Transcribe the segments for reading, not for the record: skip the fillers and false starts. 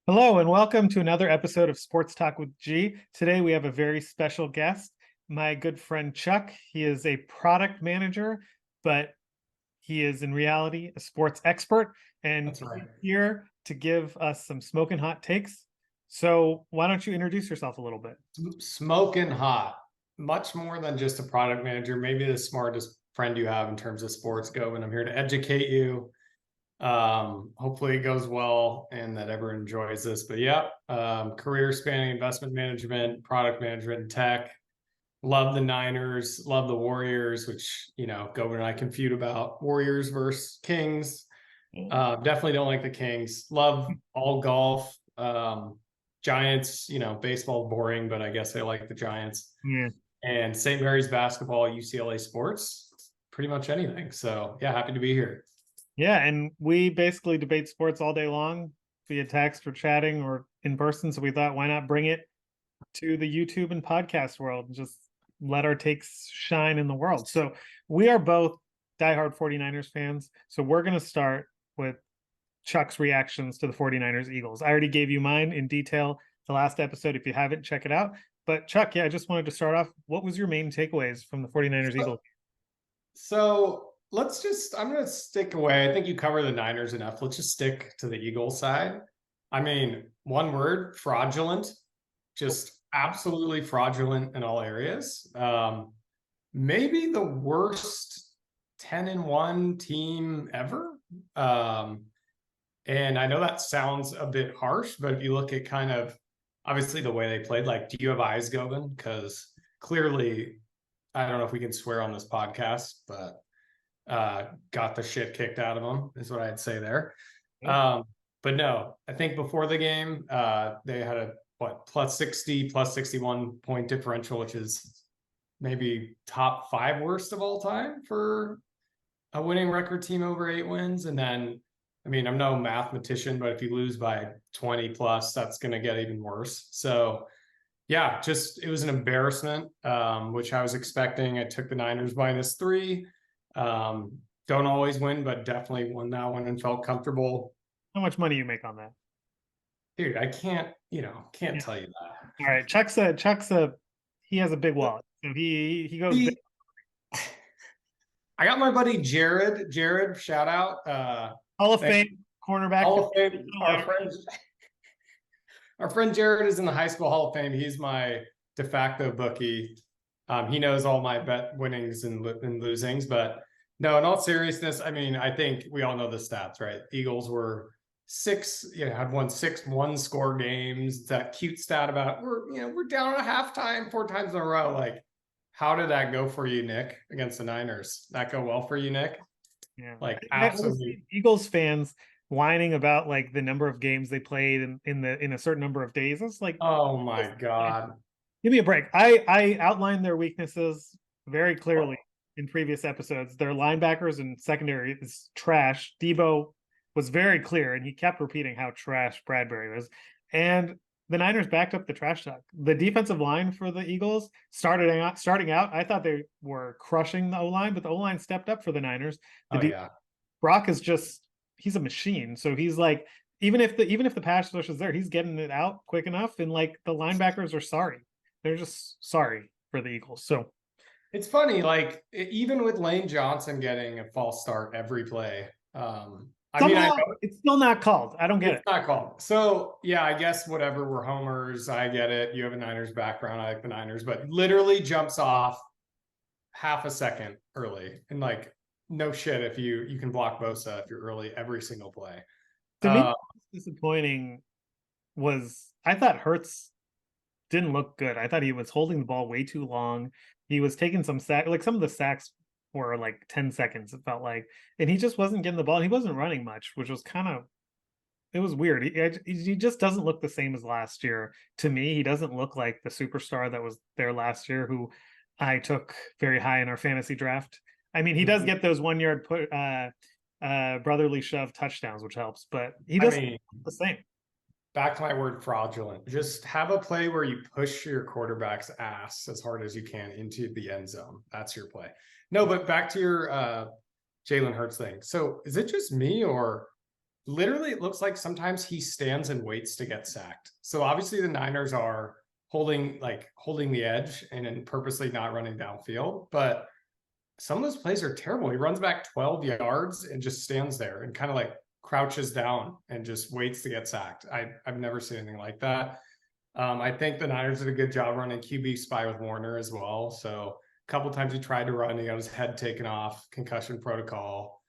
Hello and welcome to another episode of Sports Talk with G. Today we have a very special guest, my good friend Chuck. He is a product manager, but he is in reality a sports expert, and That's right. he's here to give us some smoking hot takes. So why don't you introduce yourself a little bit? Smoking hot, much more than just a product manager, maybe the smartest friend you have in terms of sports go. And I'm here to educate you. Hopefully it goes well and that everyone enjoys this. But yeah, career spanning investment management, product management, and tech. Love the Niners, love the Warriors, which, Govan and I can feud about Warriors versus Kings. Definitely don't like the Kings. Love all golf. Giants, baseball boring, but I guess I like the Giants. Yeah. And St. Mary's basketball, UCLA sports, pretty much anything. So yeah, happy to be here. Yeah, and we basically debate sports all day long via text or chatting or in person. So we thought, why not bring it to the YouTube and podcast world and just let our takes shine in the world. So we are both diehard 49ers fans. So we're going to start with Chuck's reactions to the 49ers Eagles. I already gave you mine in detail the last episode. If you haven't, check it out. But Chuck, yeah, I just wanted to start off. What was your main takeaways from the 49ers Eagles? So I'm going to stick away. I think you cover the Niners enough. Let's just stick to the Eagles side. I mean, one word, fraudulent, just absolutely fraudulent in all areas. Maybe the worst 10-1 team ever. And I know that sounds a bit harsh, but if you look at kind of obviously the way they played, like, do you have eyes, Govan? Because clearly, I don't know if we can swear on this podcast, but got the shit kicked out of them is what I'd say there. But no, I think before the game, they had a plus 60, plus 61 point differential, which is maybe top 5 worst of all time for a winning record team over 8 wins. And then, I mean, I'm no mathematician, but if you lose by 20 plus, that's going to get even worse. So yeah, just it was an embarrassment, which I was expecting. I took the Niners -3. Don't always win, but definitely won that one and felt comfortable. How much money you make on that? Dude, I can't, can't Yeah. tell you that. All right, he has a big wallet, so he goes big. See, I got my buddy Jared. Jared, shout out. Hall of Fame cornerback. Hall of Fame. Our friend Jared is in the high school Hall of Fame. He's my de facto bookie. He knows all my bet winnings and losings, but no, in all seriousness, I mean, I think we all know the stats, right? Eagles were had won 6 one-score games. That cute stat about we're down at halftime 4 times in a row. Like, how did that go for you, Nick, against the Niners? That go well for you, Nick? Yeah, like I've always absolutely. seen Eagles fans whining about like the number of games they played in a certain number of days. It's like, Oh my God. give me a break. I outlined their weaknesses very clearly in previous episodes. Their linebackers and secondary is trash. Deebo was very clear, and he kept repeating how trash Bradbury was. And the Niners backed up the trash talk. The defensive line for the Eagles starting out, I thought they were crushing the O line, but the O line stepped up for the Niners. Oh yeah. Brock is just he's a machine. So he's like even if the pass rush is there, he's getting it out quick enough, and like the linebackers are sorry. They're just sorry for the Eagles. So It's funny, like even with Lane Johnson getting a false start every play. I mean, I somehow know it's still not called. I don't get it's it. not called. So yeah, I guess whatever. We're homers. I get it. You have a Niners background. I like the Niners, but literally jumps off half a second early, and like no shit if you can block Bosa if you're early every single play. To me, disappointing was I thought Hurts didn't look good. I thought he was holding the ball way too long. He was taking some sack, like some of the sacks were like 10 seconds, it felt like. And he just wasn't getting the ball. He wasn't running much, which was kind of it was weird. He just doesn't look the same as last year to me. He doesn't look like the superstar that was there last year, who I took very high in our fantasy draft. I mean, he does get those 1 yard brotherly shove touchdowns, which helps, but he I doesn't mean, look the same. back to my word fraudulent. Just have a play where you push your quarterback's ass as hard as you can into the end zone. That's your play. No, but back to your Jalen Hurts thing. So is it just me, or literally it looks like sometimes he stands and waits to get sacked. So obviously the Niners are holding the edge and then purposely not running downfield, but some of those plays are terrible. He runs back 12 yards and just stands there and kind of like crouches down and just waits to get sacked. I've never seen anything like that. I think the Niners did a good job running QB spy with Warner as well. So a couple times he tried to run, he got his head taken off, concussion protocol.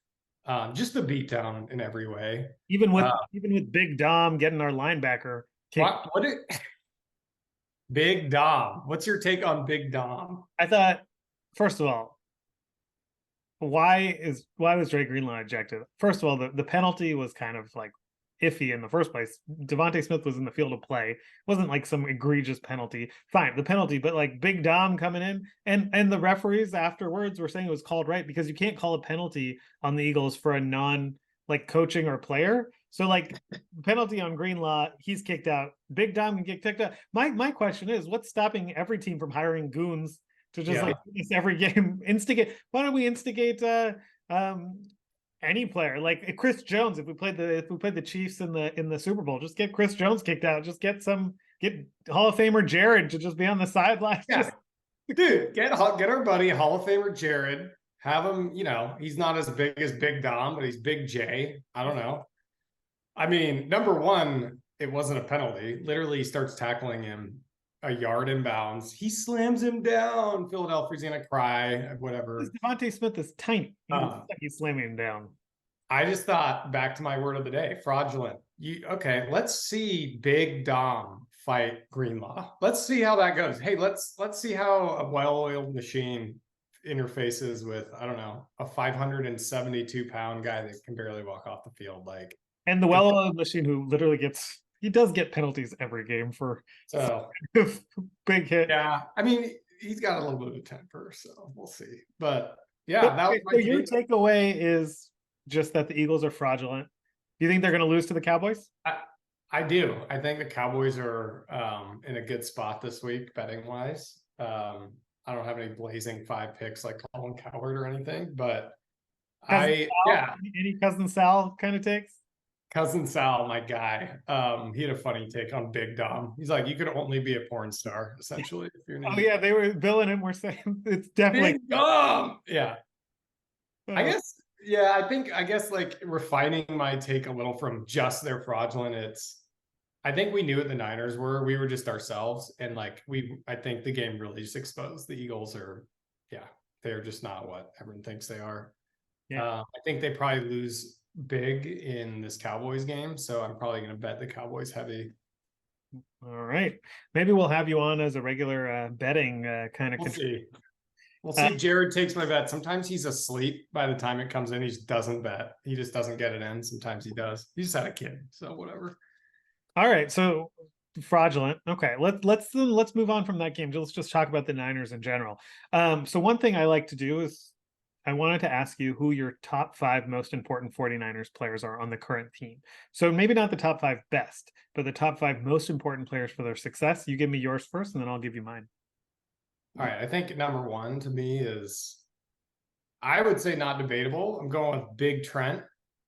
Just a beatdown in every way. Even with Big Dom getting our linebacker kicked. Big Dom? What's your take on Big Dom? I thought, first of all, why was Dre Greenlaw ejected? First of all, the penalty was kind of like iffy in the first place. Devontae Smith was in the field of play. It wasn't like some egregious penalty. Fine, the penalty, but like Big Dom coming in and the referees afterwards were saying it was called right because you can't call a penalty on the Eagles for a non like coaching or player. So like penalty on Greenlaw, he's kicked out. Big Dom can get kicked out. My question is, what's stopping every team from hiring goons to just like this every game instigate? Why don't we instigate any player like Chris Jones? If we played the Chiefs in the Super Bowl, just get Chris Jones kicked out. Just get Hall of Famer Jared to just be on the sidelines. Yeah. Dude, get our buddy Hall of Famer Jared. Have him, he's not as big as Big Dom, but he's Big J. I don't know. I mean, number one, it wasn't a penalty. Literally, he starts tackling him a yard inbounds. He slams him down. Philadelphia's gonna cry, whatever. Devontae Smith is tiny. He's slamming him down. I just thought, back to my word of the day, fraudulent. Okay, let's see Big Dom fight Greenlaw. Let's see how that goes. Hey, let's see how a well-oiled machine interfaces with, I don't know, a 572-pound guy that can barely walk off the field. Like, and the well-oiled machine who literally does get penalties every game for big hit. Yeah, I mean, he's got a little bit of a temper, so we'll see. But yeah, that was so your takeaway is just that the Eagles are fraudulent. Do you think they're going to lose to the Cowboys? I do. I think the Cowboys are in a good spot this week, betting wise. I don't have any blazing 5 picks like Colin Cowherd or anything, but any Cousin Sal kind of takes. Cousin Sal, my guy, he had a funny take on Big Dom. He's like, you could only be a porn star, essentially. If you're yeah, they were Bill and him were saying it's definitely Big Dom. Yeah. I guess like refining my take a little from just their fraudulent, I think we knew what the Niners were. We were just ourselves. And like I think the game really just exposed the Eagles they're just not what everyone thinks they are. Yeah. I think they probably lose big in this Cowboys game, so I'm probably going to bet the Cowboys heavy. All right, maybe we'll have you on as a regular betting kind of. We'll see. Jared takes my bet. Sometimes he's asleep by the time it comes in. He just doesn't bet. He just doesn't get it in. Sometimes he does. He just had a kid, so whatever. All right, so fraudulent. Okay, let's move on from that game. Let's just talk about the Niners in general. So one thing I like to do is I wanted to ask you who your top 5 most important 49ers players are on the current team. So maybe not the top 5 best, but the top 5 most important players for their success. You give me yours first, and then I'll give you mine. All right. I think number 1 to me is, I would say not debatable. I'm going with Big Trent,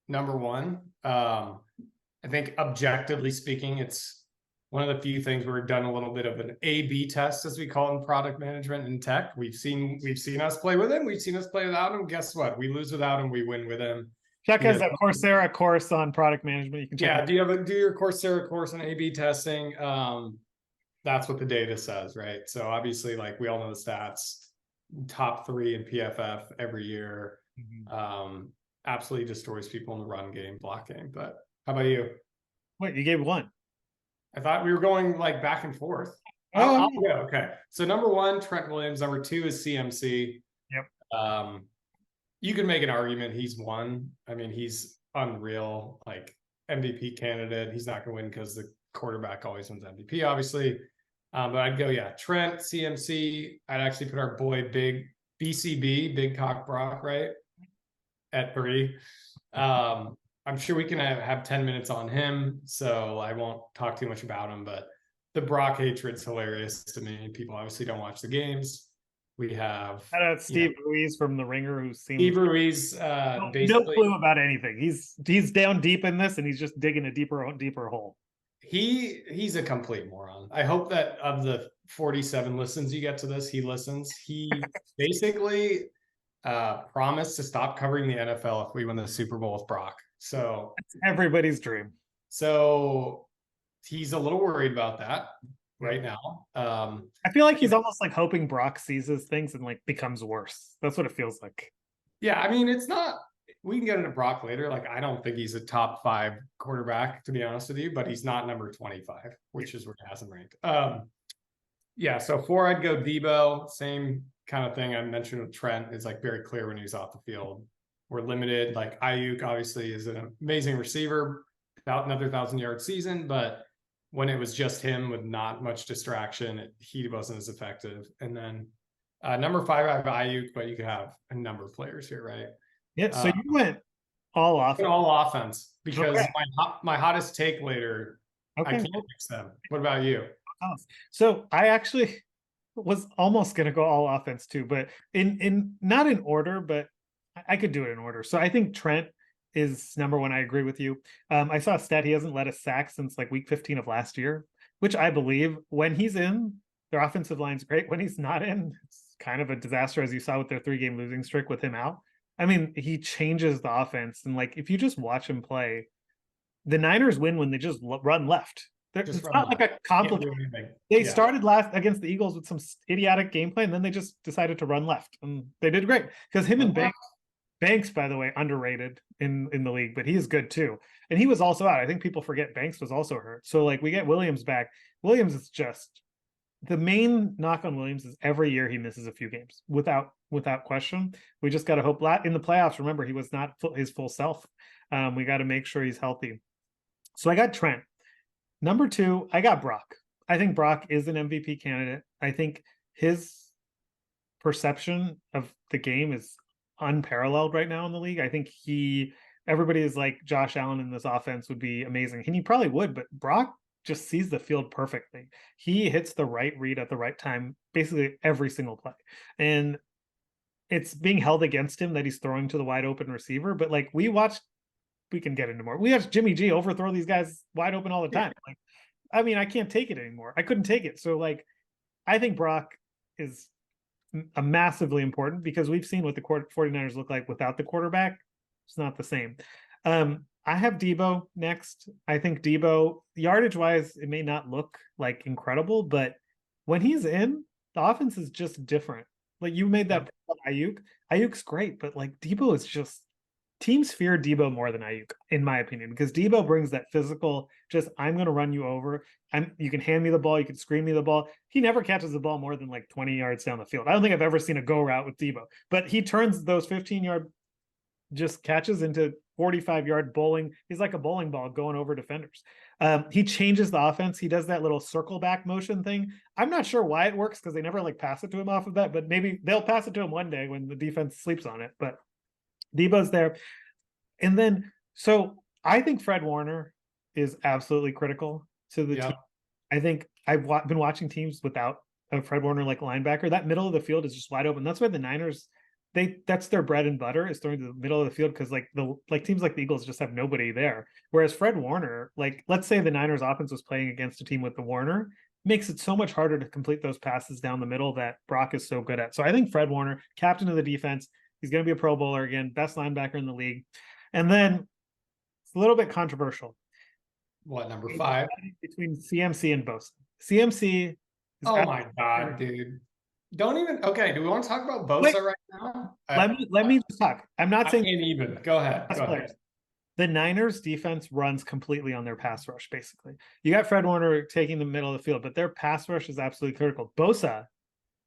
number 1. I think objectively speaking, it's one of the few things where we've done a little bit of an A/B test, as we call it in product management and tech. We've seen us play with him. We've seen us play without him. Guess what? We lose without him. We win with him. Chuck has a Coursera course on product management. You can check. Yeah. Do your Coursera course on A/B testing? That's what the data says, right? So obviously, like, we all know the stats. Top 3 in PFF every year. Mm-hmm. Absolutely destroys people in the run game, block game. But how about you? Wait, you gave 1. I thought we were going like back and forth. I'll go. Okay. So number 1, Trent Williams. Number 2 is CMC. Yep. You can make an argument he's 1. I mean, he's unreal, like MVP candidate. He's not going to win because the quarterback always wins MVP, obviously. But I'd go, Trent, CMC. I'd actually put our boy Big BCB, Big Cock Brock, right, at 3. I'm sure we can have 10 minutes on him, so I won't talk too much about him, but the Brock hatred's hilarious to me. People obviously don't watch the games. We have, Shout out you know, Steve Ruiz from The Ringer, who seems Steve Ruiz, no basically clue about anything. He's down deep in this, and he's just digging a deeper hole. he's a complete moron. I hope that of the 47 listens you get to this, he listens. He basically promised to stop covering the NFL if we win the Super Bowl with Brock. It's everybody's dream. So he's a little worried about that right now. I feel like he's almost like hoping Brock seizes things and like becomes worse. That's what it feels like. Yeah, I mean, it's not. We can get into Brock later. Like, I don't think he's a top 5 quarterback, to be honest with you, but he's not number 25, which is where he has him ranked. Yeah, so 4, I'd go Deebo. Same kind of thing I mentioned with Trent. Is like very clear when he's off the field. We're limited. Like Ayuk obviously is an amazing receiver, about another 1,000-yard season, but when it was just him with not much distraction, he wasn't as effective. And then number 5, I have Ayuk, but you could have a number of players here, right? Yeah. So you went all offense. All offense because Okay. my hottest take later, I Okay. can't mix them. What about you? So I actually was almost going to go all offense too, but in not in order, but I could do it in order. So I think Trent is number 1. I agree with you. I saw a stat he hasn't led a sack since like week 15 of last year, which I believe. When he's in, their offensive line's great. When he's not in, it's kind of a disaster, as you saw with their 3-game losing streak with him out. I mean, he changes the offense, and like if you just watch him play, the Niners win when they just run left. It's not like a complicated. They started last against the Eagles with some idiotic game plan, and then they just decided to run left, and they did great because him and Banks, by the way, underrated in the league, but he's good too. And he was also out. I think people forget Banks was also hurt. So like we get Williams back. Williams is just the main knock on Williams is every year he misses a few games without question. We just got to hope in the playoffs. Remember, he was not his full self. We got to make sure he's healthy. So I got Trent. Number 2, I got Brock. I think Brock is an MVP candidate. I think his perception of the game is unparalleled right now in the league. I think everybody is like Josh Allen in this offense would be amazing. And he probably would, but Brock just sees the field perfectly. He hits the right read at the right time, basically every single play. And it's being held against him that he's throwing to the wide open receiver. But like we can get into more. We watched Jimmy G overthrow these guys wide open all the time. Like, I mean, I can't take it anymore. I couldn't take it. So like, I think Brock is a massively important because we've seen what the 49ers look like without the quarterback. It's not the same. I have Deebo next. I think Deebo, yardage wise, it may not look like incredible, but when he's in, the offense is just different. Like you made that Ayuk. Ayuk's great, but like Deebo is just teams fear Deebo more than Ayuk, in my opinion, because Deebo brings that physical, just I'm going to run you over. You can hand me the ball, you can screen me the ball. He never catches the ball more than like 20 yards down the field. I don't think I've ever seen a go route with Deebo, but he turns those 15-yard just catches into 45-yard bowling. He's like a bowling ball going over defenders. He changes the offense. He does that little circle back motion thing. I'm not sure why it works because they never like pass it to him off of that, but maybe they'll pass it to him one day when the defense sleeps on it. But Deebo's there. And then, so I think Fred Warner is absolutely critical to the team. I think I've been watching teams without a Fred Warner like linebacker. That middle of the field is just wide open. That's why the Niners, that's their bread and butter is throwing to the middle of the field because like teams like the Eagles just have nobody there. Whereas Fred Warner, like let's say the Niners offense was playing against a team with the Warner, makes it so much harder to complete those passes down the middle that Brock is so good at. So I think Fred Warner, captain of the defense, he's going to be a Pro Bowler again, best linebacker in the league. And then it's a little bit controversial. What, number 5? Between CMC and Bosa. CMC. Oh my God, dude. Don't even. Okay, do we want to talk about Bosa right now? Let me just talk. I'm not saying. I can't even. Go ahead. The Niners defense runs completely on their pass rush, basically. You got Fred Warner taking the middle of the field, but their pass rush is absolutely critical. Bosa,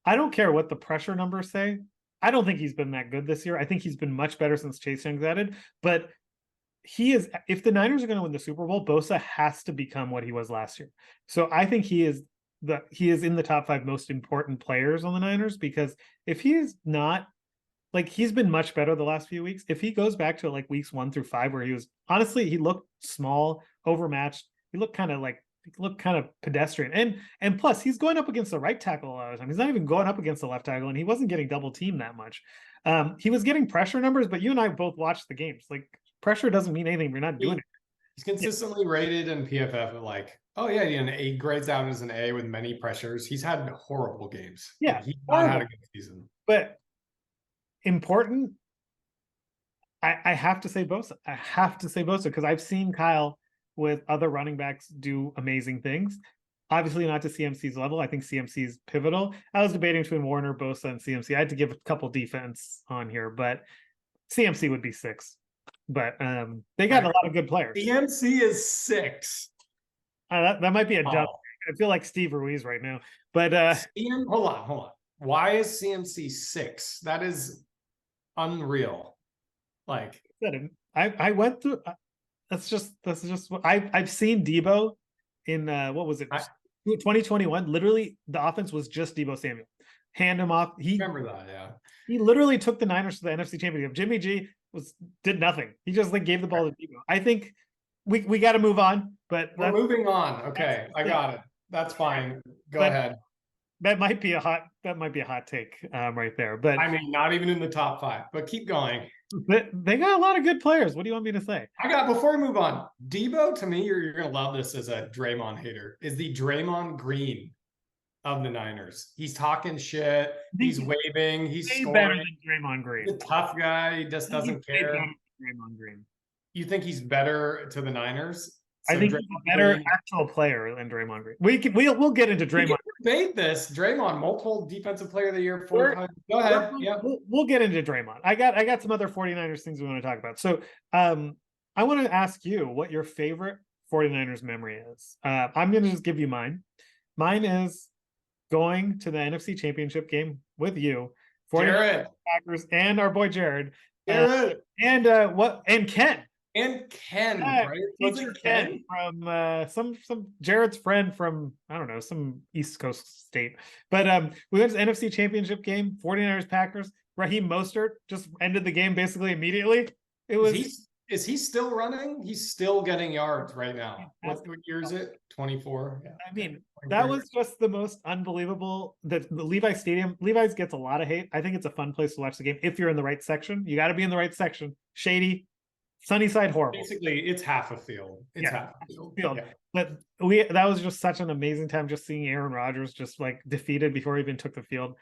I don't care what the pressure numbers say. I don't think he's been that good this year. I think he's been much better since Chase Young's added. But he is, if the Niners are going to win the Super Bowl, Bosa has to become what he was last year. So I think he is in the top 5 most important players on the Niners, because if he is not, like, he's been much better the last few weeks. If he goes back to like weeks 1 through 5, where he was honestly, he looked small, overmatched. He looked kind of like look kind of pedestrian. And plus, he's going up against the right tackle a lot of the time. He's not even going up against the left tackle, and he wasn't getting double teamed that much. He was getting pressure numbers, but you and I both watched the games. Like, pressure doesn't mean anything. You're not doing it. He's consistently rated in PFF at like, oh yeah, he grades out as an A with many pressures. He's had horrible games. Yeah, like, he's not had a good season. But important, I have to say Bosa. I have to say Bosa because I've seen Kyle with other running backs do amazing things. Obviously, not to CMC's level. I think CMC's pivotal. I was debating between Warner, Bosa, and CMC. I had to give a couple defense on here, but CMC would be 6. But they got a lot of good players. CMC is 6. That might be a dumb. I feel like Steve Ruiz right now. But hold on. Why is CMC 6? That is unreal. Like I went through. That's just what I've seen Deebo in what was it? 2021. Literally, the offense was just Deebo Samuel. Hand him off. He remember that, yeah. He literally took the Niners to the NFC Championship. Jimmy G did nothing. He just like gave the ball to Deebo. I think we got to move on. But we're moving on. Okay, I got it. That's fine. Go ahead. That might be a hot take right there. But I mean, not even in the top 5. But keep going. They got a lot of good players. What do you want me to say? Before we move on, Deebo, to me, you're gonna love this as a Draymond hater, is the Draymond Green of the Niners. He's talking shit. He's waving. He's scoring. Better than Draymond Green. He's a tough guy. He just doesn't care. Draymond Green. You think he's better to the Niners? I think he's a better actual player than Draymond Green. We'll get into Draymond. Debate this. Draymond, multiple defensive player of the year. Go ahead. Yeah. We'll get into Draymond. I got some other 49ers things we want to talk about. So I want to ask you what your favorite 49ers memory is. I'm going to just give you mine. Mine is going to the NFC Championship game with you, 49ers, Packers, and our boy Jared. And Ken. And Ken, right? What's your Ken from some Jared's friend from, I don't know, some East Coast state. But we went to the NFC Championship game, 49ers Packers. Raheem Mostert just ended the game basically immediately. It was is he still running? He's still getting yards right now. What year is it? 24. Yeah. I mean, that was just the most unbelievable. The Levi's Stadium. Levi's gets a lot of hate. I think it's a fun place to watch the game if you're in the right section. You got to be in the right section. Shady. Sunnyside, horrible. Basically, it's half a field. Half a field. Yeah. But that was just such an amazing time just seeing Aaron Rodgers just like defeated before he even took the field.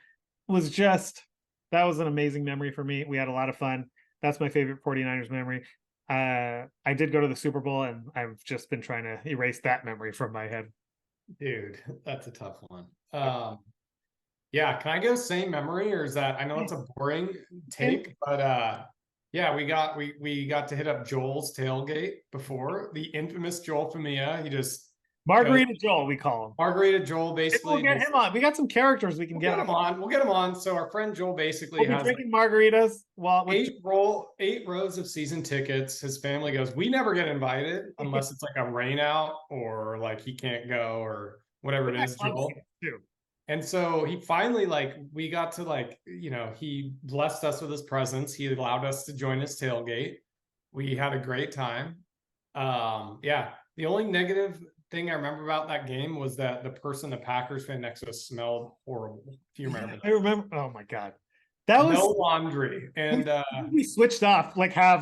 That was an amazing memory for me. We had a lot of fun. That's my favorite 49ers memory. I did go to the Super Bowl, and I've just been trying to erase that memory from my head. Dude, that's a tough one. Yeah, can I go same memory, or is that, I know it's a boring take, but yeah, we got to hit up Joel's tailgate before, the infamous Joel Famia. He just Margarita Joel, we call him. Margarita Joel, basically. We'll get him on. We got some characters we can get him on. We'll get him on. So our friend Joel basically has drinking margaritas while 8 rows of season tickets. His family goes, we never get invited unless it's like a rain out or like he can't go or whatever it is, Joel. And so he finally, we got to he blessed us with his presence. He allowed us to join his tailgate. We had a great time. Yeah. The only negative thing I remember about that game was that the Packers fan next to us smelled horrible. If you remember that. I remember. Oh my God. That was no laundry. And we switched off,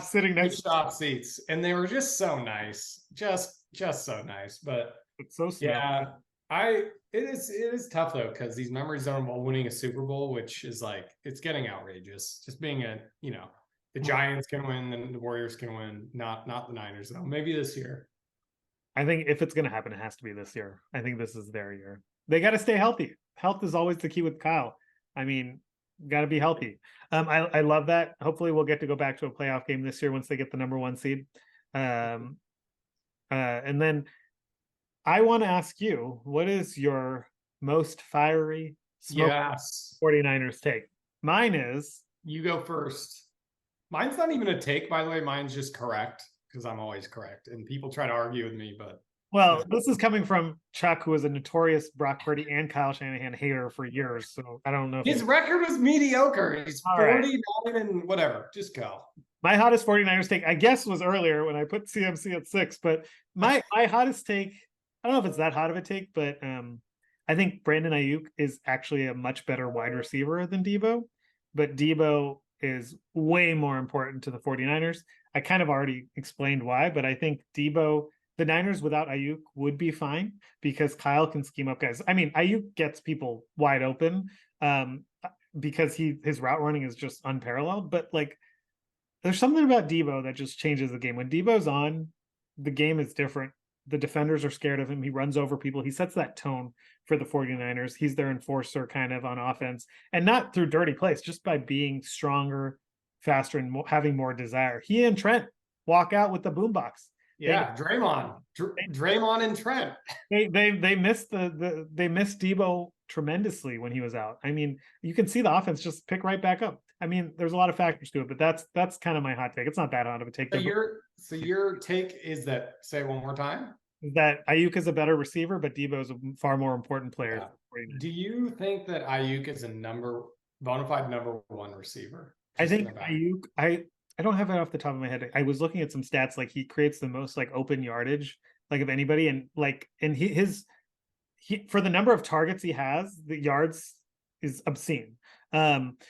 sitting next to off seats. And they were just so nice. Just so nice. But it's so smell. Yeah. It is tough though, because these memories don't involve winning a Super Bowl, which is it's getting outrageous. Just being the Giants can win and the Warriors can win, not the Niners though. Maybe this year. I think if it's going to happen, it has to be this year. I think this is their year. They got to stay healthy. Health is always the key with Kyle. I mean, got to be healthy. I love that. Hopefully we'll get to go back to a playoff game this year once they get the number 1 seed. And then I want to ask you, what is your most fiery 49ers take? Mine is... You go first. Mine's not even a take, by the way. Mine's just correct, because I'm always correct. And people try to argue with me, but... Well, this is coming from Chuck, who was a notorious Brock Purdy and Kyle Shanahan hater for years. So I don't know. His record was mediocre. He's 49 and whatever. Just go. My hottest 49ers take, I guess, was earlier when I put CMC at 6. But my hottest take... I don't know if it's that hot of a take, but I think Brandon Ayuk is actually a much better wide receiver than Deebo, but Deebo is way more important to the 49ers. I kind of already explained why, but I think Deebo, the Niners without Ayuk would be fine because Kyle can scheme up guys. I mean, Ayuk gets people wide open because his route running is just unparalleled, but like there's something about Deebo that just changes the game. When Deebo's on, the game is different. The defenders are scared of him. He runs over people. He sets that tone for the 49ers. He's their enforcer kind of on offense, and not through dirty plays, just by being stronger, faster, and having more desire. He and Trent walk out with the boombox. Yeah, Draymond and Trent. They missed they missed Deebo tremendously when he was out. I mean, you can see the offense just pick right back up. I mean, there's a lot of factors to it, but that's kind of my hot take. It's not that hot of a take. So your take is that, say it one more time, that Ayuk is a better receiver, but Deebo is a far more important player. Yeah. Do you think that Ayuk is a bona fide number one receiver? I think Ayuk, I don't have it off the top of my head. I was looking at some stats, like he creates the most like open yardage, like of anybody, and like he for the number of targets he has, the yards is obscene.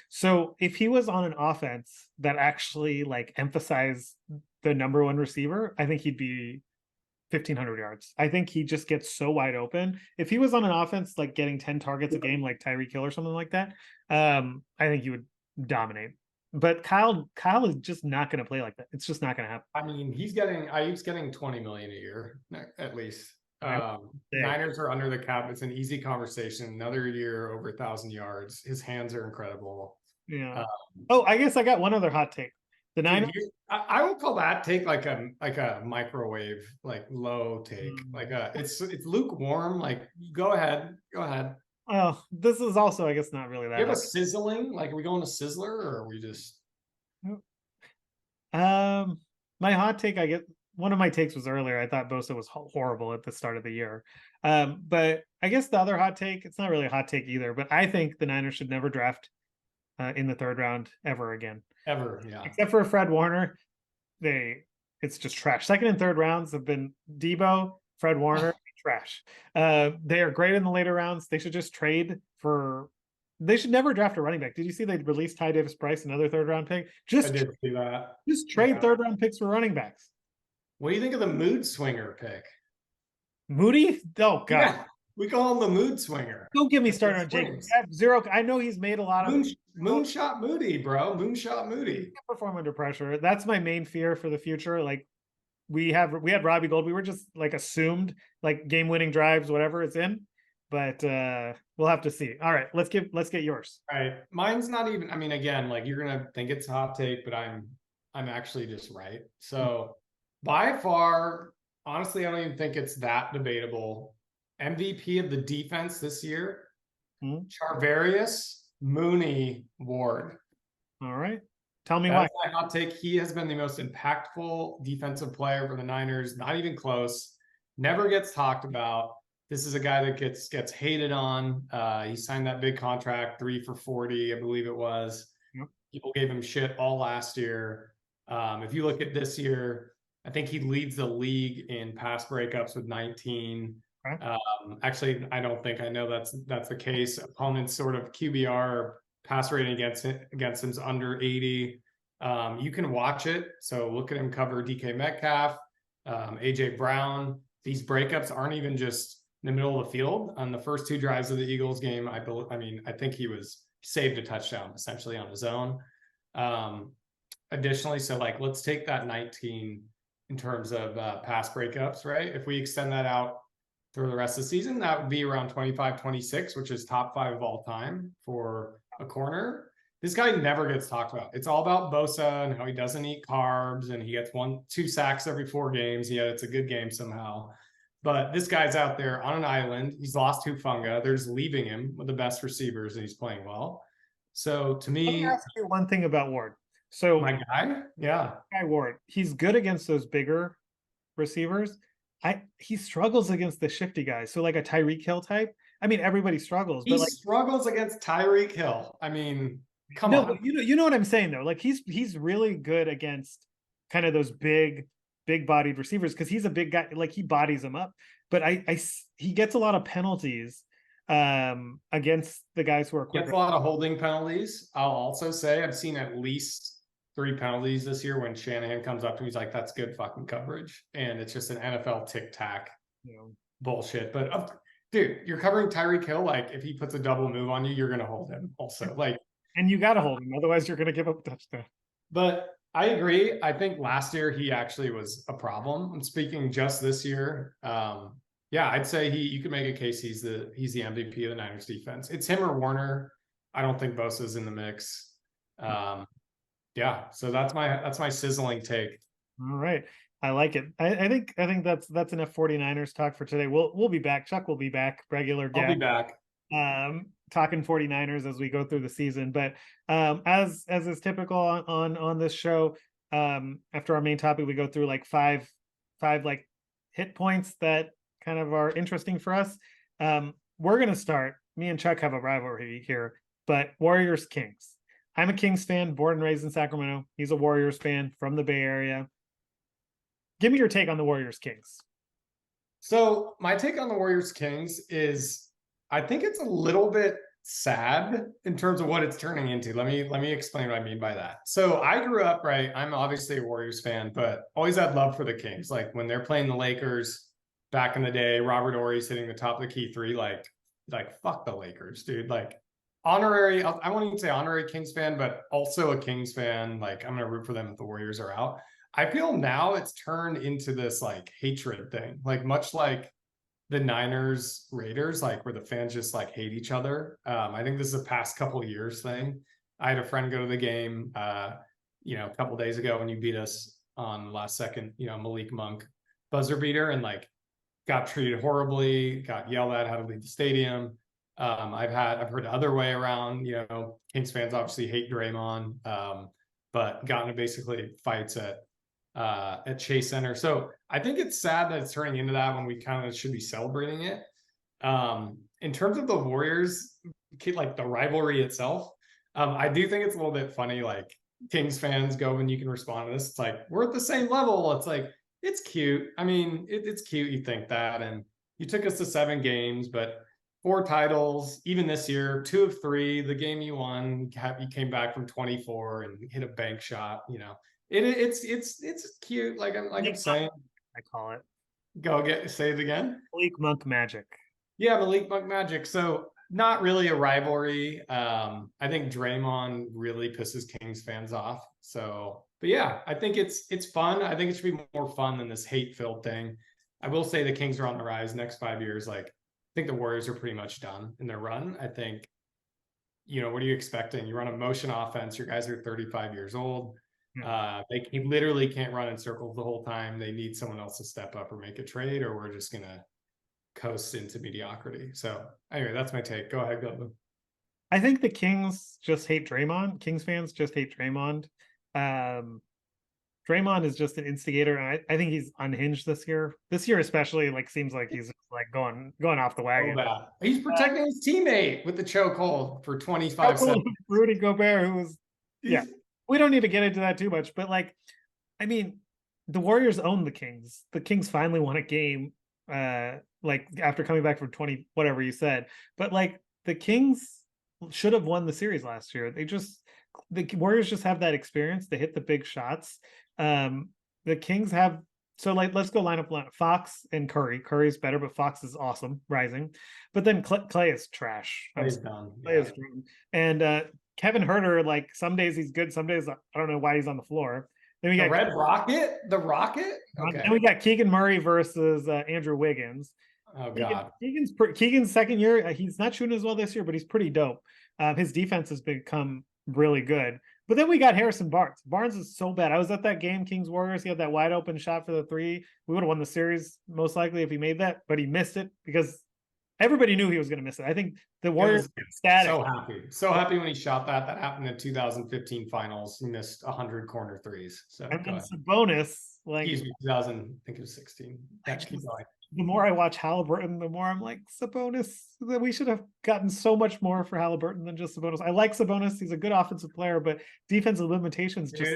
So if he was on an offense that actually like emphasized the number one receiver, I think he'd be 1,500 yards. I think he just gets so wide open. If he was on an offense like getting 10 targets a game, like Tyreek Hill or something like that, I think he would dominate. But Kyle is just not going to play like that. It's just not going to happen. I mean, Ayuk's getting 20 million a year at least. Niners are under the cap. It's an easy conversation. Another year over 1,000 yards. His hands are incredible. Yeah. I guess I got one other hot take. The Niners. I would call that take like a microwave, like low take. Like it's lukewarm. Like go ahead. Oh, this is also, I guess, not really that. You have a sizzling? Like, are we going to Sizzler or are we just? My hot take, I get one of my takes was earlier. I thought Bosa was horrible at the start of the year. But I guess the other hot take, it's not really a hot take either, but I think the Niners should never draft in the third round ever again. Ever, yeah. Except for Fred Warner. It's just trash. Second and third rounds have been Deebo, Fred Warner, trash. They are great in the later rounds. They should just trade for. They should never draft a running back. Did you see they released Ty Davis Price, another third round pick? I did see that. Just trade third round picks for running backs. What do you think of the mood swinger pick? Moody? Oh God. Yeah, we call him the mood swinger. Don't get me started on Jake. Zero. I know he's made a lot of moonshot Moody, bro. Moonshot Moody. Perform under pressure. That's my main fear for the future. Like we had Robbie Gold. We were just like assumed like game winning drives, whatever it's in. But we'll have to see. All right, let's get yours. All right. Mine's not even, I mean, again, like you're gonna think it's a hot take, but I'm actually just right. So by far, honestly, I don't even think it's that debatable. MVP of the defense this year, Charvarius Mooney Ward. All right. Tell me why. My hot take. He has been the most impactful defensive player for the Niners. Not even close. Never gets talked about. This is a guy that gets hated on. He signed that big contract, 3 for $40, I believe it was. Yep. People gave him shit all last year. If you look at this year, I think he leads the league in pass breakups with 19. Okay. Actually, I know that's the case. Opponents sort of QBR pass rating against him's under 80. You can watch it. So look at him cover DK Metcalf, AJ Brown. These breakups aren't even just in the middle of the field. On the first 2 drives of the Eagles game, I think he saved a touchdown essentially on his own. Additionally, so like let's take that 19 in terms of pass breakups, right? If we extend that out through the rest of the season, that would be around 25, 26, which is top 5 of all time for a corner. This guy never gets talked about. It's all about Bosa and how he doesn't eat carbs and he gets 1-2 sacks every 4 games. Yeah, it's a good game somehow. But this guy's out there on an island. He's lost Hufanga. They're just leaving him with the best receivers and he's playing well. So to me, let me ask you one thing about Ward. So my guy, Ward, he's good against those bigger receivers. He struggles against the shifty guys. So like a Tyreek Hill type. I mean, everybody struggles. He struggles against Tyreek Hill. I mean, come on. But you know what I'm saying though. Like he's really good against kind of those big big-bodied receivers because he's a big guy, like he bodies them up. But he gets a lot of penalties against the guys who are quicker. Gets a lot of holding penalties. I'll also say I've seen at least 3 penalties this year when Shanahan comes up to me, he's like, "That's good fucking coverage," and it's just an NFL tic tac bullshit. But dude, you're covering Tyreek Hill. Like, if he puts a double move on you, you're gonna hold him. Also, like, and you got to hold him, otherwise you're going to give up a touchdown. But I agree. I think last year he actually was a problem. I'm speaking just this year. Yeah, I'd say you could make a case he's the MVP of the Niners defense. It's him or Warner. I don't think Bosa's in the mix. Yeah, so that's my sizzling take. All right. I like it. I think that's enough 49ers talk for today. We'll be back. Chuck will be back, regular guest. I'll be back. Talking 49ers as we go through the season. But as is typical on this show, after our main topic, we go through like five like hit points that kind of are interesting for us. We're gonna start. Me and Chuck have a rivalry here, but Warriors Kings. I'm a Kings fan, born and raised in Sacramento. He's a Warriors fan from the Bay Area. Give me your take on the Warriors Kings. So my take on the Warriors Kings is, I think it's a little bit sad in terms of what it's turning into. Let me explain what I mean by that. So I grew up, right? I'm obviously a Warriors fan, but always had love for the Kings. Like when they're playing the Lakers back in the day, Robert Horry's hitting the top of the key three, like fuck the Lakers, dude. Like honorary, I won't even say honorary Kings fan, but also a Kings fan. Like I'm gonna root for them if the Warriors are out. I feel now it's turned into this like hatred thing, like much like the Niners Raiders, like where the fans just like hate each other. I think this is a past couple of years thing. I had a friend go to the game, a couple days ago when you beat us on the last second, Malik Monk buzzer beater, and like got treated horribly, got yelled at, how to leave the stadium. I've heard the other way around. Kings fans obviously hate Draymond, but got into basically fights at Chase Center. So I think it's sad that it's turning into that when we kind of should be celebrating it. In terms of the Warriors, like the rivalry itself, I do think it's a little bit funny. Like Kings fans go, when you can respond to this, it's like, we're at the same level. It's like, it's cute. I mean, it's cute. You think that, and you took us to 7 games, but 4 titles, even this year, 2 of 3, the game you won, you came back from 24 and hit a bank shot, it's cute. I'm saying, I call it. Say it again. Malik Monk magic. Yeah, Malik Monk magic. So not really a rivalry. I think Draymond really pisses Kings fans off. So, but yeah, I think it's fun. I think it should be more fun than this hate-filled thing. I will say the Kings are on the rise next 5 years. Like, I think the Warriors are pretty much done in their run. I think, what are you expecting? You run a motion offense. Your guys are 35 years old. They literally can't run in circles the whole time. They need someone else to step up or make a trade, or we're just gonna coast into mediocrity. So anyway, that's my take. Go ahead, Goodman. I think the Kings just hate Draymond. Kings fans just hate Draymond. Draymond is just an instigator, and I think he's unhinged this year. This year especially, like seems like he's like going off the wagon. He's protecting his teammate with the chokehold for 25 seconds. Rudy Gobert, who was we don't need to get into that too much, but like, I mean, the Warriors own the Kings. The Kings finally won a game, like after coming back from 20, whatever you said. But like the Kings should have won the series last year. The Warriors just have that experience. They hit the big shots. The Kings have, so like, let's go line up Fox and Curry. Curry's better, but Fox is awesome, rising. But then Clay is trash. Clay's done. Clay is done. And Kevin Huerter, like some days he's good, some days I don't know why he's on the floor. Then we got Red Rocket, the Rocket. Okay. And we got Keegan Murray versus Andrew Wiggins. Oh God, Keegan's second year. He's not shooting as well this year, but he's pretty dope. His defense has become really good. But then we got Harrison Barnes. Barnes is so bad. I was at that game, Kings Warriors. He had that wide open shot for the 3. We would have won the series most likely if he made that, but he missed it because everybody knew he was going to miss it. I think the Warriors ecstatic. So happy when he shot that. That happened in 2015 finals. He missed 100 corner threes. So and then Sabonis, like 2000, I think it was 16. The more I watch Halliburton, the more I'm like, Sabonis, that we should have gotten so much more for Halliburton than just Sabonis. I like Sabonis. He's a good offensive player, but defensive limitations just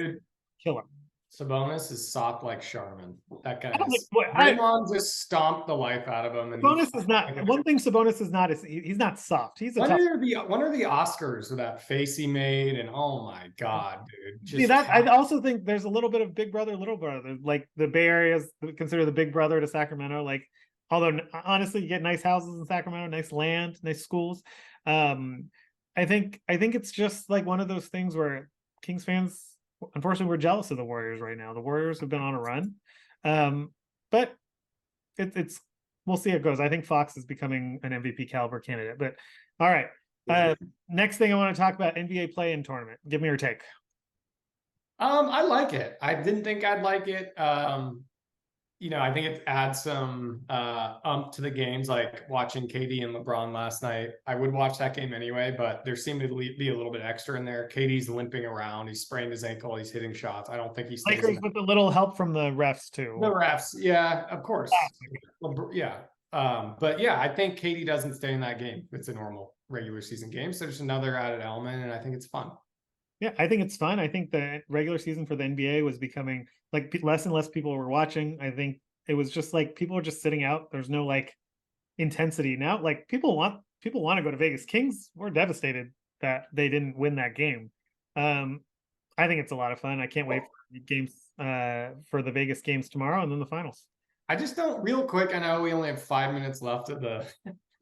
kill him. Sabonis is soft like Charmin. That I guy don't think is. what Draymond just stomped the life out of him, and he Sabonis is not one thing. Sabonis is not is he's not soft. He's a tough. when are the Oscars with that face he made? And oh my god, dude, See just that I also think there's a little bit of big brother, little brother. Like the Bay Area is considered the big brother to Sacramento. Like, although honestly, you get nice houses in Sacramento, nice land, nice schools. Um, I think it's just like one of those things where Kings fans, unfortunately, we're jealous of the Warriors right now. The Warriors have been on a run, but it's we'll see how it goes. I think Fox is becoming an MVP caliber candidate. But all right, next thing I want to talk about NBA play-in tournament. Give me your take. I like it. I didn't think I'd like it. I think it adds some to the games, like watching KD and LeBron last night. I would watch that game anyway, but there seemed to be a little bit extra in there. KD's limping around. He sprained his ankle. He's hitting shots. I don't think he stays Lakers in with a little help from the refs too. the refs. Yeah, of course. Yeah. But yeah, I think KD doesn't stay in that game. It's a normal regular season game. So there's another added element, and I think it's fun. Yeah, I think it's fun. I think the regular season for the NBA was becoming like less and less people were watching. I think it was just like people were just sitting out. There's no like intensity now. Like people want to go to Vegas. Kings were devastated that they didn't win that game. Um, I think it's a lot of fun. I can't wait for games for the Vegas games tomorrow and then the finals. I just don't real quick. I know we only have 5 minutes left of the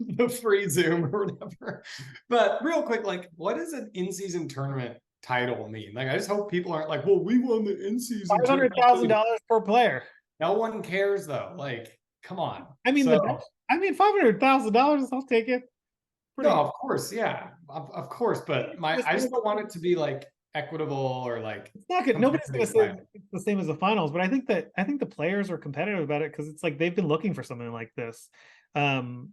the free Zoom or whatever. But real quick, like, what does an in-season tournament title mean? Like, I just hope people aren't like, well, we won the in-season $500,000 per player. No one cares though. Like, come on. I mean, $500,000. I'll take it. No, of course, yeah, of course. But I just don't want it to be like equitable or like it's not good. Nobody's going to say it's the same as the finals, but I think the players are competitive about it because it's like they've been looking for something like this. To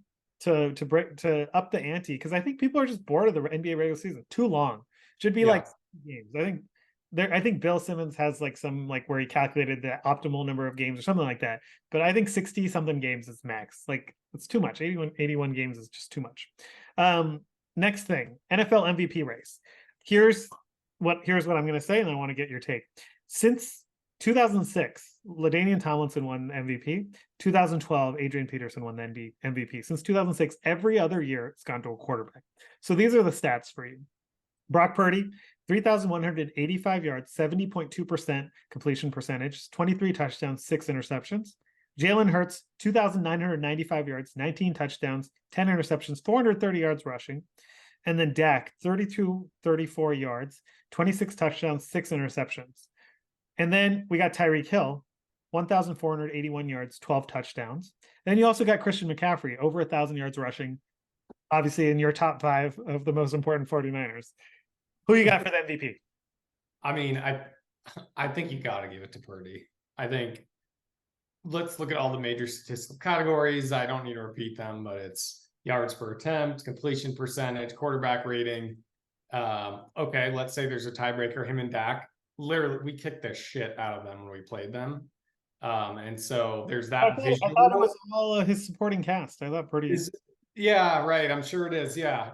up the ante because I think people are just bored of the NBA regular season. Too long. Should be like games. I think Bill Simmons has like some like where he calculated the optimal number of games or something like that. But I think 60 something games is max. Like it's too much. 81 games is just too much. Next thing, NFL MVP race. Here's what I'm going to say, and I want to get your take. Since 2006, LaDainian Tomlinson won MVP. 2012, Adrian Peterson won the MVP. Since 2006, every other year it's gone to a quarterback. So these are the stats for you. Brock Purdy, 3,185 yards, 70.2% completion percentage, 23 touchdowns, 6 interceptions. Jalen Hurts, 2,995 yards, 19 touchdowns, 10 interceptions, 430 yards rushing. And then Dak, 34 yards, 26 touchdowns, 6 interceptions. And then we got Tyreek Hill, 1,481 yards, 12 touchdowns. Then you also got Christian McCaffrey, over 1,000 yards rushing, obviously in your top 5 of the most important 49ers. Who you got for the MVP? I mean, I think you got to give it to Purdy. I think let's look at all the major statistical categories. I don't need to repeat them, but it's yards per attempt, completion percentage, quarterback rating. Okay, let's say there's a tiebreaker, him and Dak. Literally, we kicked the shit out of them when we played them. And so there's that. I thought it was all his supporting cast. I thought Purdy. Yeah, right. I'm sure it is. Yeah.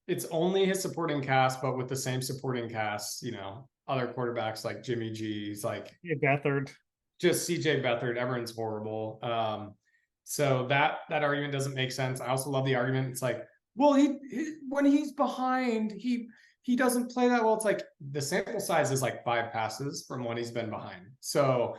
It's only his supporting cast, but with the same supporting cast, other quarterbacks like Jimmy G's, like Beathard. Just CJ Beathard. Everyone's horrible. So that argument doesn't make sense. I also love the argument. It's like, well, he when he's behind, he doesn't play that well. It's like the sample size is like 5 passes from when he's been behind. So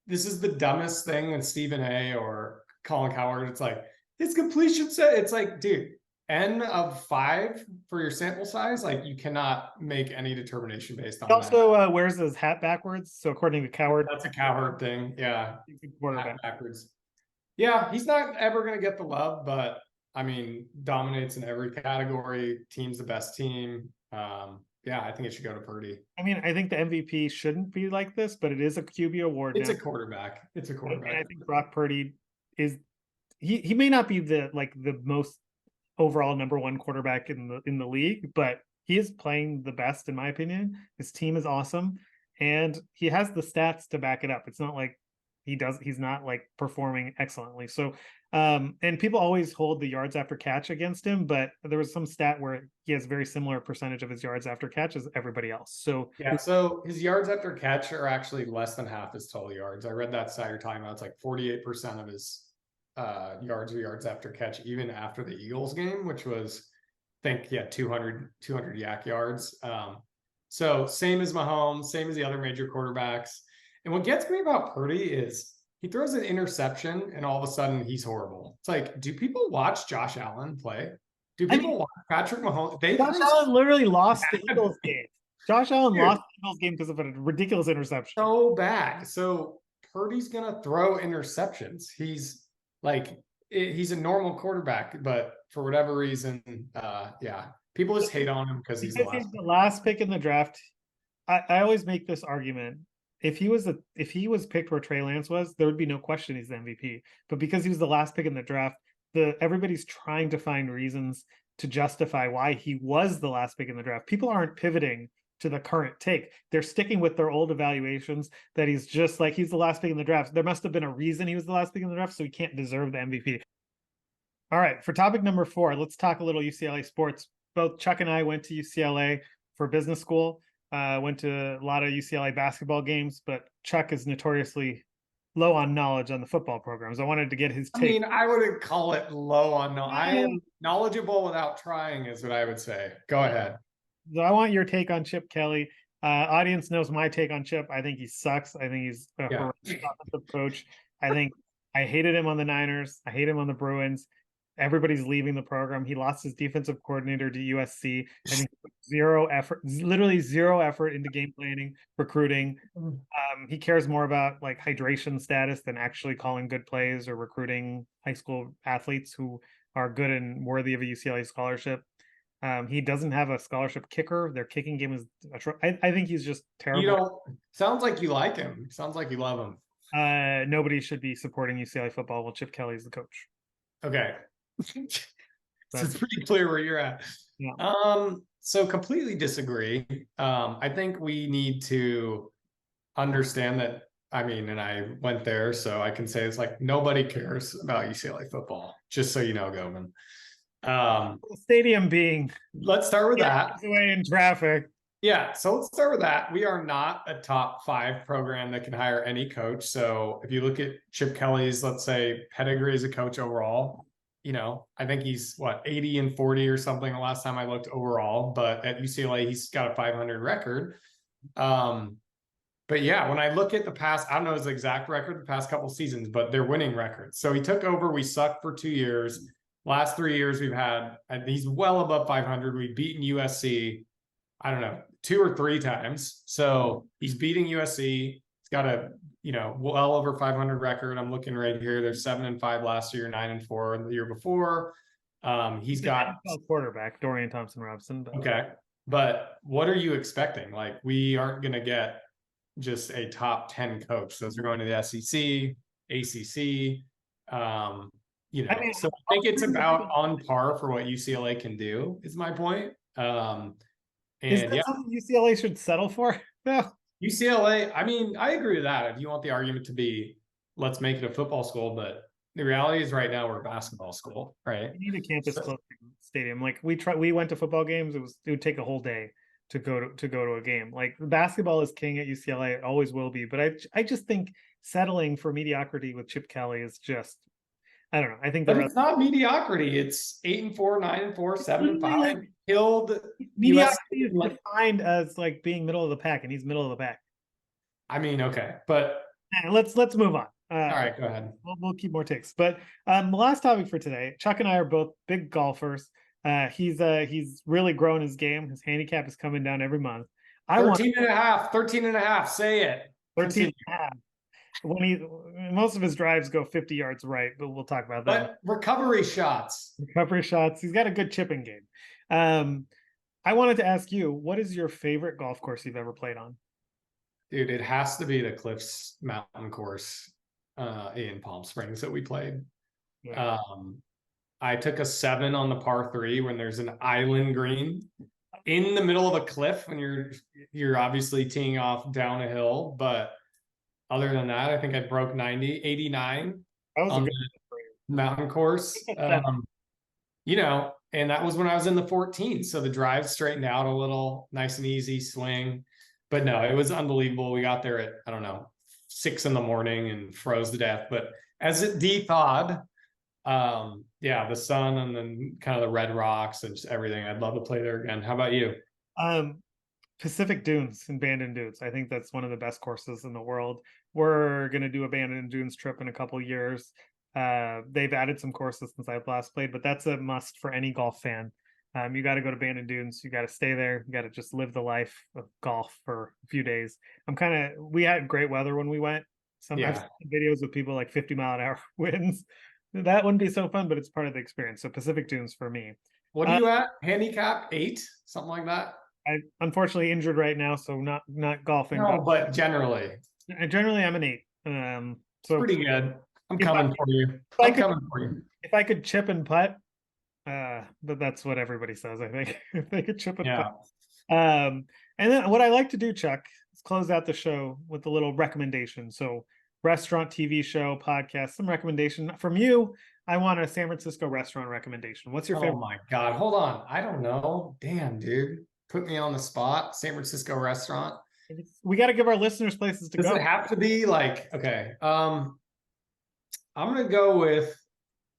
this is the dumbest thing when Stephen A or Colin Cowherd. It's like his completion set. It's like, dude, N of 5 for your sample size. Like you cannot make any determination based on he also, that. Wears his hat backwards. So according to Cowherd, that's a Cowherd thing. Yeah, hat backwards. Yeah, he's not ever going to get the love, but I mean, dominates in every category. Team's the best team. Yeah, I think it should go to Purdy. I mean, I think the MVP shouldn't be like this, but it is a QB award. It's a quarterback. It's a quarterback. And I think Brock Purdy is he may not be the most overall number 1 quarterback in the league, but he is playing the best in my opinion. His team is awesome, and he has the stats to back it up. It's not like He's not like performing excellently. So and people always hold the yards after catch against him, but there was some stat where he has very similar percentage of his yards after catch as everybody else. So Yeah, so his yards after catch are actually less than half his total yards. I read that stat you're talking about. It's like 48% of his yards or yards after catch, even after the Eagles game, which was, I think, yeah, 200 yak yards. So same as Mahomes, same as the other major quarterbacks. And what gets me about Purdy is he throws an interception and all of a sudden he's horrible. It's like, do people watch Josh Allen play? Do I mean, people watch Patrick Mahomes? They Josh throw Allen literally lost the bad, Eagles game. Josh Allen dude, lost the Eagles game because of a ridiculous interception. so bad. So Purdy's gonna throw interceptions. He's like he's a normal quarterback, but for whatever reason, yeah, people just hate on him because he's the Because last. he's the last pick in the draft. I always make this argument. If he was picked where Trey Lance was, there would be no question he's the MVP. But because he was the last pick in the draft, everybody's trying to find reasons to justify why he was the last pick in the draft. People aren't pivoting to the current take. They're sticking with their old evaluations that he's just like he's the last pick in the draft. There must have been a reason he was the last pick in the draft, so he can't deserve the MVP. All right, for topic number 4, let's talk a little UCLA sports. Both Chuck and I went to UCLA for business school. Went to a lot of UCLA basketball games, but Chuck is notoriously low on knowledge on the football programs. I wanted to get his I take. mean, I wouldn't call it low on no. I am knowledgeable without trying, is what I would say. Go ahead. So I want your take on Chip Kelly. Audience knows my take on Chip. I think he sucks. I think he's a Yeah. horrendous offensive coach. I hated him on the Niners. I hate him on the Bruins. Everybody's leaving the program. He lost his defensive coordinator to USC. I think zero effort, literally zero effort into game planning, recruiting. He cares more about like hydration status than actually calling good plays or recruiting high school athletes who are good and worthy of a UCLA scholarship. He doesn't have a scholarship kicker. Their kicking game is, I think he's just You terrible. don't sounds like you like him. Sounds like you love him. Nobody should be supporting UCLA football while Chip Kelly's the coach. Okay. So it's pretty clear where you're at. Yeah. So completely disagree. I think we need to understand that. I mean, and I went there, so I can say it's like nobody cares about UCLA football. Just so you know, Goman. The stadium being Let's start with that. Away in traffic. Yeah, so let's start with that. We are not a top 5 program that can hire any coach. So if you look at Chip Kelly's, let's say, pedigree as a coach overall, you know, I think he's 80-40 or something the last time I looked overall. But at UCLA, he's got a 500 record. But yeah, when I look at the past, I don't know his exact record the past couple seasons, but they're winning records. So he took over. We sucked for 2 years. Last 3 years we've had, he's well above 500. We've beaten USC, I don't know, 2 or 3 times. So he's beating USC. He's got a, well over 500 record. I'm looking right here. They're 7-5 last year, 9-4 the year before. He's got quarterback Dorian Thompson-Robinson. Okay. But what are you expecting? Like, we aren't going to get just a top 10 coach. Those are going to the SEC, ACC. So I think it's about on par for what UCLA can do, is my point. Is that something UCLA should settle for? No. UCLA, I mean, I agree with that. If you want the argument to be, let's make it a football school, but the reality is right now we're a basketball school, right? We need a campus close stadium. Like we went to football games. It would take a whole day to go to a game. Like basketball is king at UCLA. It always will be. But I just think settling for mediocrity with Chip Kelly is just, I don't know. I think it's not mediocrity. It's 8-4, 9-4, 7-5. Killed mediocrity is defined as like being middle of the pack, and he's middle of the pack. I mean, okay, but let's move on. All right, go ahead. We'll keep more takes. But the last topic for today, Chuck and I are both big golfers. He's really grown his game. His handicap is coming down every month. 13 and a half. Say it. 13 and a half. Most of his drives go 50 yards right, but we'll talk about that. But recovery shots. He's got a good chipping game. I wanted to ask you, what is your favorite golf course you've ever played on? Dude, it has to be the Cliffs Mountain course in Palm Springs that we played. Yeah. I took a 7 on the par 3 when there's an island green in the middle of a cliff when you're obviously teeing off down a hill, but Other than that, I think I broke 90, 89 That was a on good the mountain course. that. And that was when I was in the 14. So the drive straightened out a little, nice and easy swing. But no, it was unbelievable. We got there at, I don't know, 6 in the morning and froze to death. But as it thawed, yeah, the sun and then kind of the red rocks and just everything. I'd love to play there again. How about you? Um, Pacific Dunes and Bandon Dunes. I think that's one of the best courses in the world. We're gonna do a Bandon Dunes trip in a couple years. They've added some courses since I've last played, but that's a must for any golf fan. You got to go to Bandon Dunes. You got to stay there. You got to just live the life of golf for a few days. We had great weather when we went. I've Yeah. seen videos of people like 50-mile-an-hour winds. That wouldn't be so fun, but it's part of the experience. So Pacific Dunes for me. What are Uh, you at? Handicap 8? Something like that? I unfortunately injured right now, so not golfing, but No, but generally, generally I'm an 8. it's So pretty good. I'm if I coming for you. if I I'm could coming for you. if I could chip and putt, but that's what everybody says, I think. If they could chip and putt. Yeah. And then what I like to do, Chuck, is close out the show with a little recommendation. So restaurant, TV show, podcast, some recommendation from you. I want a San Francisco restaurant recommendation. What's your Oh favorite? my God. Hold on. I don't know. Damn, dude. Put me on the spot. San Francisco restaurant. We got to give our listeners places to Does go. it have to be like, okay. I'm gonna go with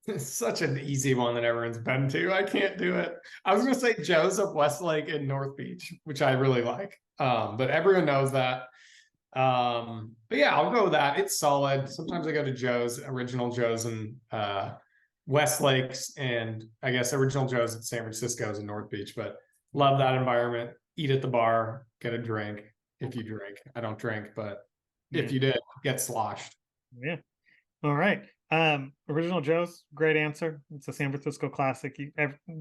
it's such an easy one that everyone's been to. I can't do it. I was gonna say Joe's of Westlake in North Beach, which I really like. But everyone knows that. But yeah, I'll go with that. It's solid. Sometimes I go to Joe's, original Joe's in Westlakes, and I guess original Joe's at San Francisco's in North Beach. But love that environment. Eat at the bar, get a drink if you drink. I don't drink, but if you did, get sloshed. Yeah. All right. Original Joe's, great answer. It's a San Francisco classic.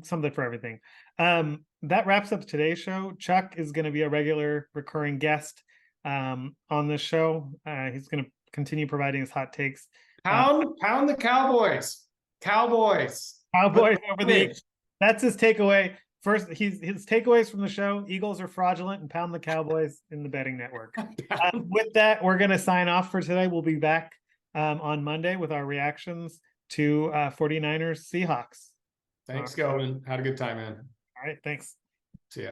Something for everything. That wraps up today's show. Chuck is going to be a regular recurring guest on this show. He's going to continue providing his hot takes. Pound the Cowboys. Cowboys. Cowboys over the. That's his takeaway. First, his takeaways from the show: Eagles are fraudulent, and pound the Cowboys in the betting network. With that, we're going to sign off for today. We'll be back on Monday with our reactions to 49ers Seahawks. Thanks, Govan. Had a good time, man. All right, thanks.